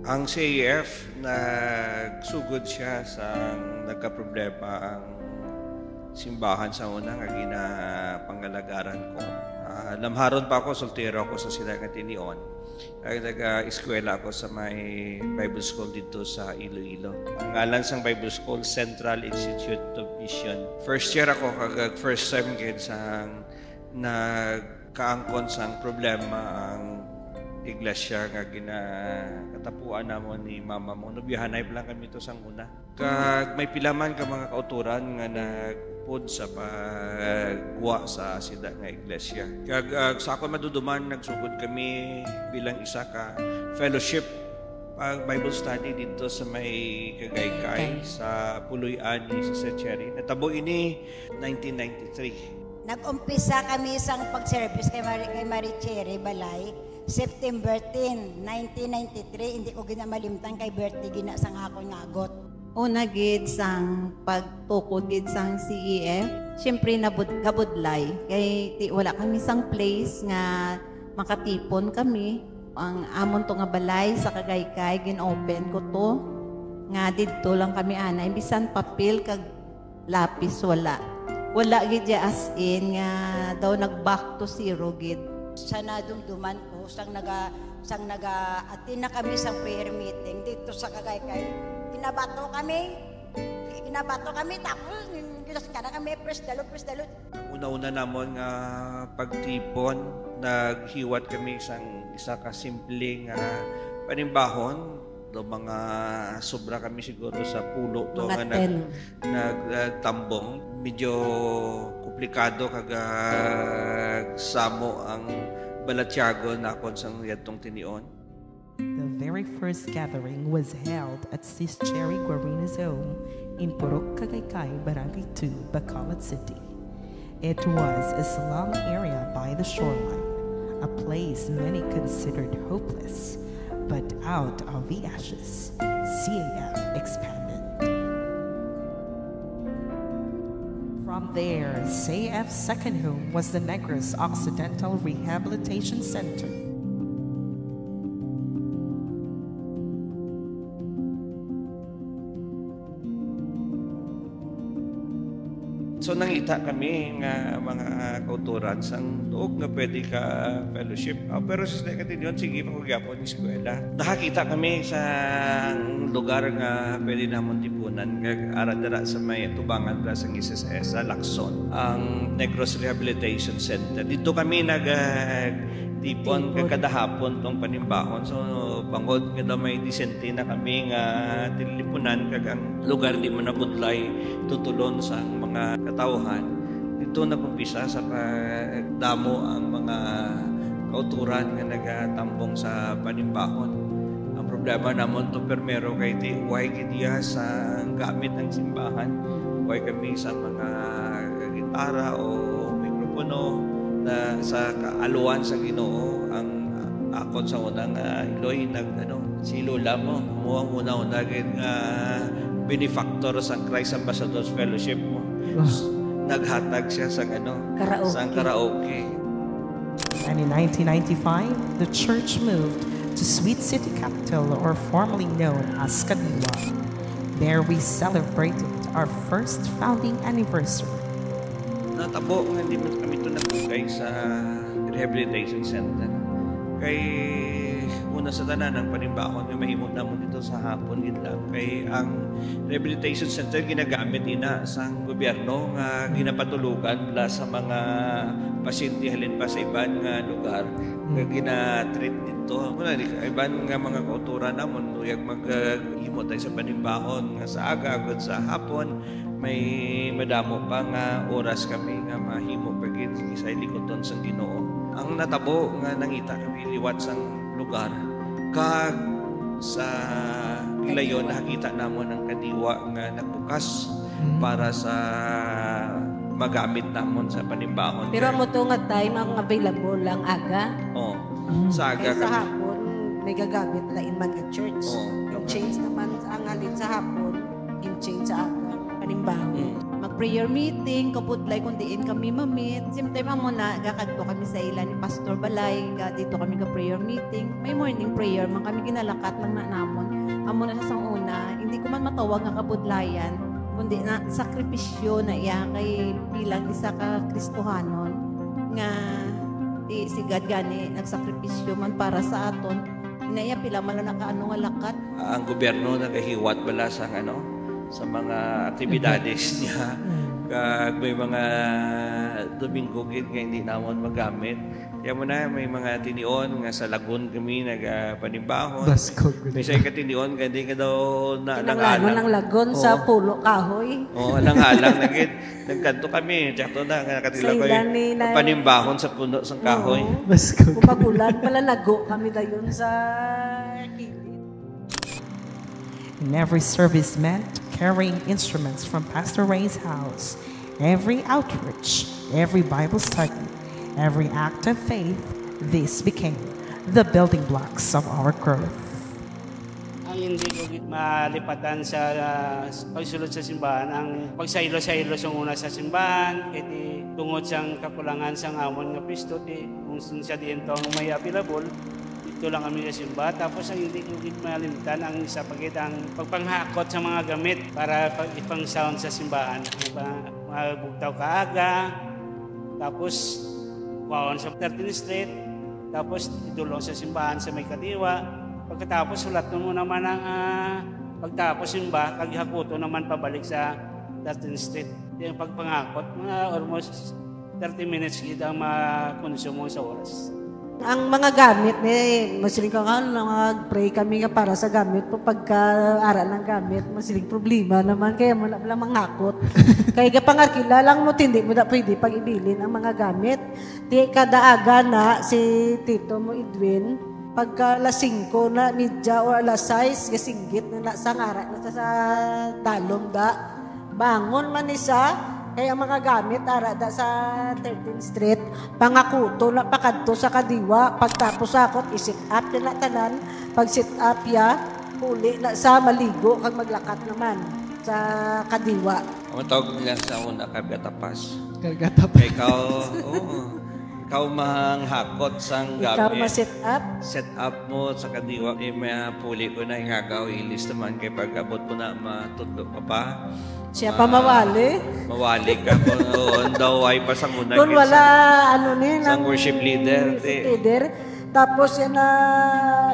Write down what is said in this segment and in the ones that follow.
Ang CAF, nagsugod siya sa nagkaproblema ang simbahan sa una nga ginapangalagaran ko. Lamharon pa ako, soltero ako sa Sila nga Tinion. Nag-eskwela ako sa may Bible School dito sa Iloilo. Ang ngalan sang Bible School, Central Institute of Mission. First year ako, first time sang nagkaangkon sang problema ang iglesia nga ginakatapuan namon ni mama mo. Nubihanay lang kami to sang una. Kag may pilaman ka mga kauturan nga nagpud sa pagwa sa sida nga iglesia. Kag sa ako maduduman, nagsugod kami bilang isa ka fellowship pag Bible study dito sa may Kagaykay sa Puloy-an ni Sister Cherry. Natabo ini 1993. Nag-umpisa kami isang pag-service kay Marie Cherry Balay. September 10, 1993, hindi ko ginamalimtan kay birthday gina sang akon nga agot. Una gid sang pagtukod gid sang CEF, syempre nabudlay. Kay wala kami sang place nga makatipon kami. Ang amon to nga balay sa Kagaykay gin-open ko to. Nga didto lang kami ana, bisan papel kag lapis wala. Wala gid as in nga daw nag-back to zero gid. Sa nadumduman ko, sang naga-attend na kami sa prayer meeting dito sa Kagaykay. Kinabato kami, tapos kada kami, press dalot. Una-una namon nga pagtipon, naghiwat kami isang isa ka simpleng panimbahon. Do mga sobra kami siguro sa pulo to nga nagtambong. Medyo komplikado kag samo ang balatyago na kon sang yadtong Tinion. The very first gathering was held at Sis Cherry Guarina's home in Purok, Kagaykay, Barangay 2, Bacolod City. It was a slum area by the shoreline, a place many considered hopeless. But out of the ashes, CAF expanded. From there, CAF's second home was the Negros Occidental Rehabilitation Center. So nangita kami nga mga kauturan sang tuog nga pwede ka fellowship. Pero sa Sila nga Tinion, sige pakugyapon ng eskwela. Nakakita kami sa lugar nga pwede namon tipunan. Ara-dara sa may tubangan pra sa SSS sa Lacson, ang Negros Rehabilitation Center. Dito kami tipon kada hapon tong panimbahon. So bangod kada may disente na kami nga tilipunan kag ang lugar di mo nabudlay tutulon sa mga katawhan. Dito nagumpisa sa pagdamo ang mga kauturan nga nagatambong sa panimbahon. Ang problema namon to permero kay ti way gidiya sa gamit ng simbahan. Way kami sa mga gitara o mikropono na sa kaaluan sa Ginoo. Ang akon sa unang Iloy si Lola mo ang una nga benefactor sa Christ Ambassadors Fellowship mo. Naghatag siya sa karaoke. And in 1995, the church moved to Sweet City Capital, or formerly known as Kadiwa. There we celebrated our first founding anniversary. Natabo nga hindi mo kami ito nagugay sa rehabilitation center. Kay una sa tanan ng panimbahon nga mahimot namon dito sa hapon lang. Kay ang rehabilitation center ginagamit ina sa gobyerno nga ginapatulugan mula sa mga pasyente halin pa sa iban nga lugar nga gina-treat dito. Muna iban nga mga kauturan namon uyag maghimo tayo sa panimbahon nga sa aga agad sa hapon. May madamo pa nga oras kami nga mahimo pagid sa likoton sang Ginoo. Ang natabo nga nangita kami liwat sang lugar kag sa Ilayon nakita namon ang kadiwa nga nagbukas para sa magamit namon sa panimbahon. Pero mo to nga time ang available lang aga. Sa aga kami. Sa hapon may gagamit lain man nga church. Yung change naman ang halin sa hapon, in change sa aga panimbahon. prayer meeting, kabudlay kung diin kami mamit. Same time amo na gakadto kami sa ila ni Pastor Balay, dito kami ka prayer meeting. May morning prayer man kami ginalakat lang na namon. Amo na sa una, hindi ko man matawag nga kabudlayan, kundi na sakripisyo na iya kay bilang isa ka Kristohanon nga si God gani nagsakripisyo man para sa aton. Inaya pila man lang nakaano nga lakat. Ang gobyerno nagahiwat bala sa sa mga aktibidades niya. Kag may mga Domingo gid nga hindi namon magamit. Kaya mo na may mga tinion nga sa lagun kami nagpanimbahon. May sa katinion nga di ka daw Tinanglanon ng lagun sa pulo kahoy. Alang-alang na gid. Nagkanto kami. Tsakto na nga katila ko panimbahon sa puno sang kahoy. Kumagulan pala nago kami dayon sa kilid. And every service meant carrying instruments from Pastor Ray's house. Every outreach, every Bible study, every act of faith, this became the building blocks of our growth. Ang hindi ko malipatan sa pagsulod sa simbahan, ang pagsaylo-saylo sa una sa simbahan, kaya tungod siyang kakulangan sa amon nga Kristo, kung siya din ito ang may available, ito lang kami sa simbahan. Tapos ang hindi ko malimutan ang isa ang pagpanghakot sa mga gamit para ipang sound sa simbahan. Mga bugtaw kaaga, tapos kuwaon sa 13th Street, tapos idulong sa simbahan sa may Kadiwa. Pagkatapos sulat mo naman ang pagtapos simba, kaghakuto naman pabalik sa 13th Street. Yung pagpanghakot, mga almost 30 minutes gid ang makonsumo sa oras. Ang mga gamit, masiling ka pray kami nga para sa gamit. Pagka-aral ng gamit, masiling problema naman. Kaya mo na lang manghakot. Kaya kapangarkila lang mo, hindi mo na pwede pag-ibilin ang mga gamit. Di kadaaga na si Tito mo Edwin, pagka alas 5 na midya o alas 6, kasinggit na sa ngara na sa dalom da. Bangon man isa, kaya mga gamit arada sa 13th Street, pangakuto na pakadto sa Kadiwa, pagtapos akot i-sit up na tanan, pag sit up ya, uli na sa maligo kag maglakat naman sa Kadiwa. Ang tawag nila sa una kargatapas. Kargatapas. Ikaw manghakot sang gamit. Ikaw ma-sit up. Set up mo sa Kadiwa. May puli ko na ingagaw, ilis naman kay pag-abot mo na matudlo ka pa. Siya pa mawali. Mawali ka po. Daw ay pasanguna. Kung wala, sang worship leader. Tapos yan na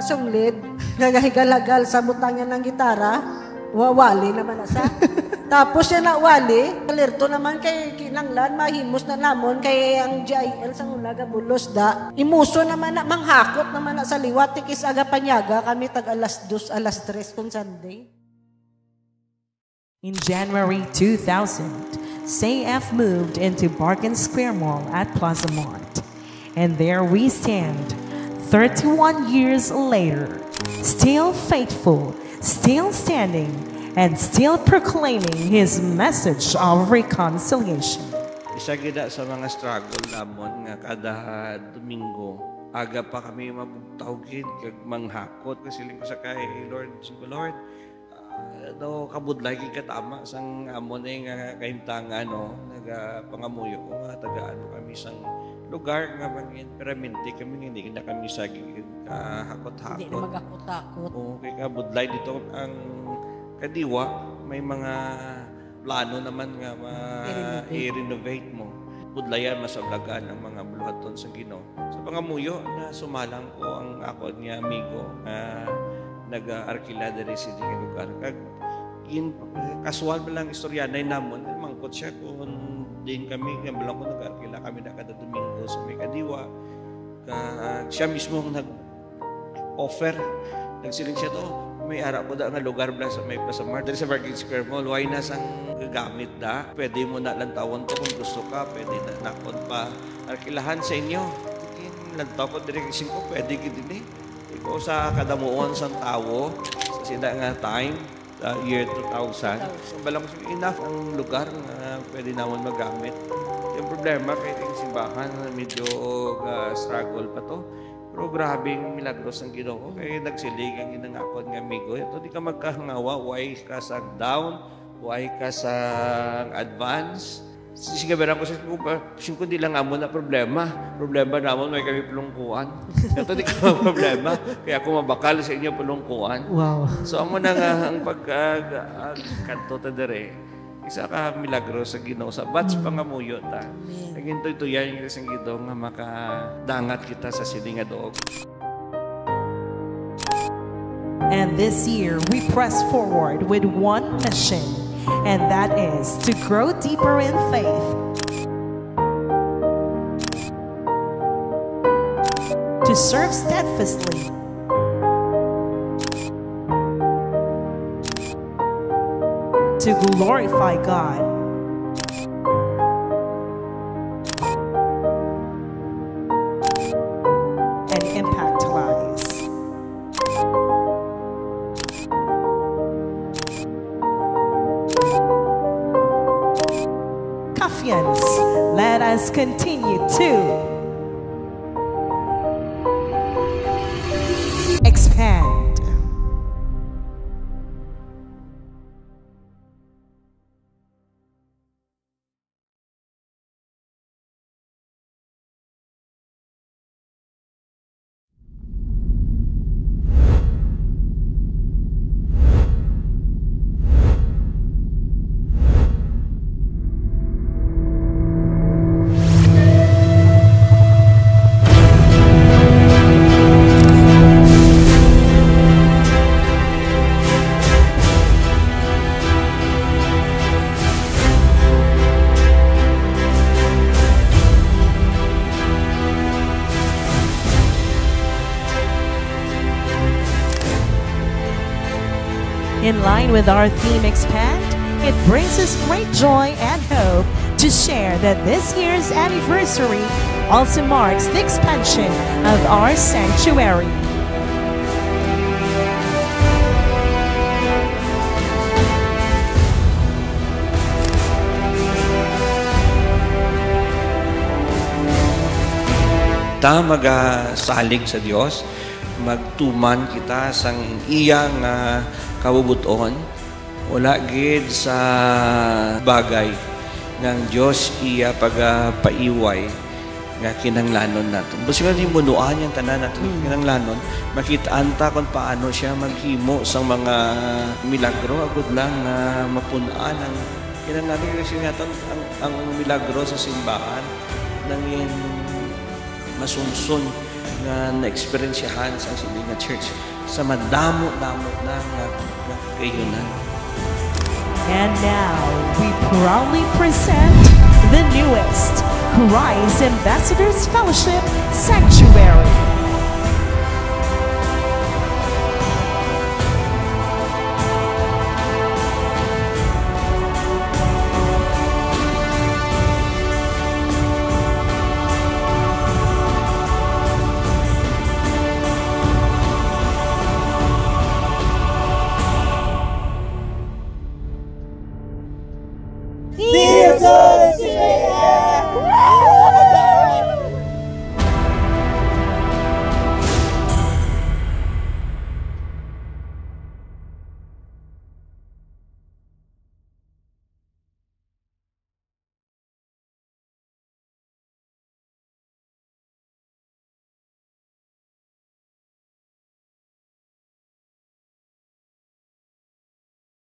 sunglid, gagahigalagal sa butang niya ng gitara, wawali naman na sa. Tapos yan na wali, alerto naman kay kinanglan, mahimos na namon kay ang GIL sa ulaga bulos da. Imuso naman na, manghakot naman na sa liwat, tikis aga panyaga, kami tag alas 2, alas 3 kung Sunday. In January 2000, CF moved into Bargain Square Mall at Plaza Mart. And there we stand, 31 years later, still faithful, still standing, and still proclaiming His message of reconciliation. Isa gida sa mga struggle namon nga kada Domingo, aga pa kami mabugtawgid kag manghakot kasi lingko sa kay Lord, Lord, daw kabudlay kay katama sang amon nga kahimtangan nagapangamuyo ko nga tagaan kami sang lugar nga mangin permanente kami hindi na kami sa hakot-hakot. Hindi na maghakot-hakot. Kay kabudlay dito ang Kadiwa may mga plano naman nga i-renovate mo. Budlayan masablagan ang mga buluhaton sa Ginoo. Sa pangamuyo na sumalang ko ang ako niya amigo nag-arkila diri sa ding lugar. Kag kasual ba lang istoryanay namon, mangkot siya kung din kami nga bilang ko nag-arkila kami na kada Domingo sa may Kadiwa. Siya mismo nag-offer, nagsiling siya to, may ara ko da nga lugar bla sa may Plaza Mart, diri sa Bargain Square Mall, why na sang gagamit da? Pwede mo na lantawon to kung gusto ka, pwede na nakon pa arkilahan sa inyo. Lantaw ko diri kasi ko, pwede gid din Ikaw sa kadamuon sang tawo, sa sila nga time, year 2000. So, balang enough ang lugar na pwede naman magamit. Yung problema, kaya yung simbahan, medyo struggle pa to. Pero grabing milagros ang Ginoo. Kaya nagsilig ang ginangakon ng amigo. Ito di ka magkahangawa, why ka sa down, buhay ka sa advance. Sigabaran ko kung di lang amo na problema. Problema naman, may kami pulungkuan. Ito di ka problema. Kaya ako mabakal sa inyo pulungkuan. Wow. So, amo na nga ang pagkanto ta dere. Isa ka milagro sa Ginoo sa bats pangamuyo ta. Nagintoy tuyan yung isang Ginoo nga makadangat kita sa siling nga doog. And this year, we press forward with one mission, and that is to grow deeper in faith, to serve steadfastly, to glorify God, and impact lives. Kafians, let us continue to expand. In line with our theme Expand, it brings us great joy and hope to share that this year's anniversary also marks the expansion of our sanctuary. Ta magasalig sa Dios, magtuman kita sang iyang kabubuton, wala gid sa bagay ng Diyos iya pagpaiway nga kinanglanon natin. Basta nga munuan yung tanan natin kinanglanon, makitaan ta kung paano siya maghimo sa mga milagro, agud lang mapunaan ang kinanglanon kasi natin ang milagro sa simbahan nang masumsun nga na-experiensyahan sa siling nga church sa madamo-damo na kayunan. And now, we proudly present the newest Christ Ambassadors Fellowship Sanctuary. Jesus!